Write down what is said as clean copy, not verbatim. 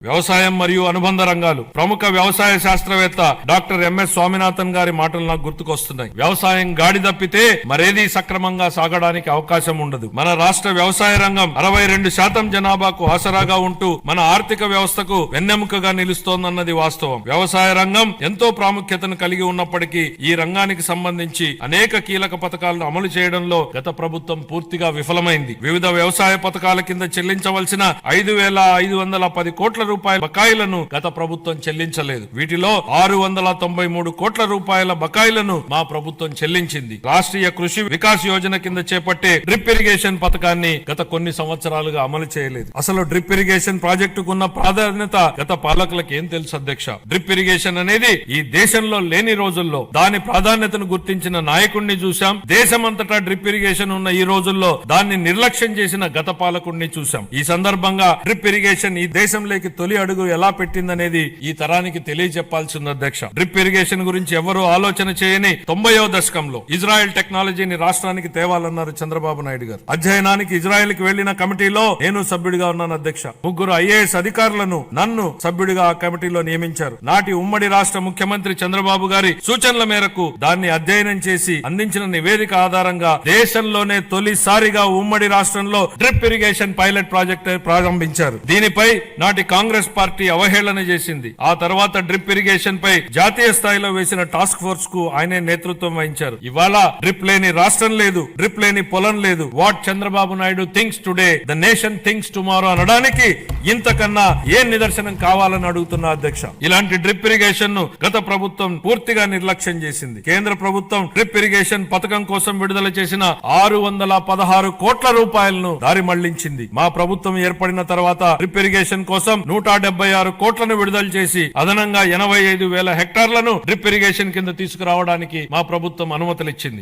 వ్యవసాయం మరియు అనుబంధ రంగాలు. ప్రముఖ వ్యవసాయ శాస్త్రవేత్త డాక్టర్ ఎంఎస్ స్వామినాథన్ గారి మాటలు నాకు గుర్తుకొస్తున్నాయి. వ్యవసాయం గాడి తప్పితే మరేదీ సక్రమంగా సాగడానికి అవకాశం ఉండదు. మన రాష్ట్ర వ్యవసాయ రంగం 62% జనాభాకు ఆసరాగా ఉంటూ మన ఆర్థిక వ్యవస్థకు వెన్నెముకగా నిలుస్తోందన్నది వాస్తవం. వ్యవసాయ రంగం ఎంతో ప్రాముఖ్యతను కలిగి ఉన్నప్పటికీ ఈ రంగానికి సంబంధించి అనేక కీలక పథకాలను అమలు చేయడంలో గత ప్రభుత్వం పూర్తిగా విఫలమైంది. వివిధ వ్యవసాయ పథకాల కింద చెల్లించవలసిన 5,510 కోట్ల రూపాయల బకాయిలను గత ప్రభుత్వం చెల్లించలేదు. వీటిలో 693 కోట్ల రూపాయల బకాయిలను మా ప్రభుత్వం చెల్లించింది. రాష్ట్రీయ కృషి వికాస్ యోజన కింద చేపట్టే డ్రిప్ ఇరిగేషన్ పథకాన్ని గత కొన్ని సంవత్సరాలుగా అమలు చేయలేదు. అసలు డ్రిప్ ఇరిగేషన్ ప్రాజెక్టుకు ఉన్న ప్రాధాన్యత గత పాలకులకు ఏం తెలుసు అధ్యక్ష? డ్రిప్ ఇరిగేషన్ అనేది ఈ దేశంలో లేని రోజుల్లో దాని ప్రాధాన్యతను గుర్తించిన నాయకుడిని చూశాం. దేశమంతటా డ్రిప్ ఇరిగేషన్ ఉన్న ఈ రోజుల్లో దాన్ని నిర్లక్ష్యం చేసిన గత పాలకుడిని చూశాం. ఈ సందర్భంగా డ్రిప్ ఇరిగేషన్ ఈ దేశంలోకి తొలి అడుగు ఎలా పెట్టిందనేది ఈ తరానికి తెలియజెప్పాల్సింది అధ్యక్ష. డ్రిప్ ఇరిగేషన్ గురించి ఎవరూ ఆలోచన చేయని 90వ దశకంలో ఇజ్రాయెల్ టెక్నాలజీని రాష్ట్రానికి తేవాలన్నారు చంద్రబాబు నాయుడు గారు. అధ్యయనానికి ఇజ్రాయెల్ కి వెళ్లిన కమిటీలో నేను సభ్యుడిగా ఉన్నాను అధ్యక్ష. 3 ఐఏఎస్ అధికారులను నన్ను సభ్యుడిగా ఆ కమిటీలో నియమించారు. నాటి ఉమ్మడి రాష్ట్ర ముఖ్యమంత్రి చంద్రబాబు గారి సూచనల మేరకు దాన్ని అధ్యయనం చేసి అందించిన నివేదిక ఆధారంగా దేశంలోనే తొలిసారిగా ఉమ్మడి రాష్ట్రంలో డ్రిప్ ఇరిగేషన్ పైలట్ ప్రాజెక్ట్ ప్రారంభించారు. దీనిపై నాటి కాంగ్రెస్ పార్టీ అవహేళన చేసింది. ఆ తర్వాత డ్రిప్ ఇరిగేషన్ పై జాతీయ స్థాయిలో వేసిన టాస్క్ ఫోర్స్ కు ఆయనే నేతృత్వం వహించారు. ఇవాళ డ్రిప్ లేని రాష్ట్రం లేదు, డ్రిప్ లేని పొలం లేదు. What Chandrababu Naidu thinks today the nation thinks tomorrow అనడానికి ఇంతకన్నా ఏ నిదర్శనం కావాలని అడుగుతున్నా అధ్యక్ష. ఇలాంటి డ్రిప్ ఇరిగేషన్ ను గత ప్రభుత్వం పూర్తిగా నిర్లక్ష్యం చేసింది. కేంద్ర ప్రభుత్వం డ్రిప్ ఇరిగేషన్ పథకం కోసం విడుదల చేసిన 616 కోట్ల రూపాయలను దారి మళ్లించింది. మా ప్రభుత్వం ఏర్పడిన తర్వాత డ్రిప్ ఇరిగేషన్ కోసం 176 కోట్లను విడుదల చేసి అదనంగా 85,000 హెక్టార్లను డ్రిప్ ఇరిగేషన్ కింద తీసుకురావడానికి మా ప్రభుత్వం అనుమతులిచ్చింది.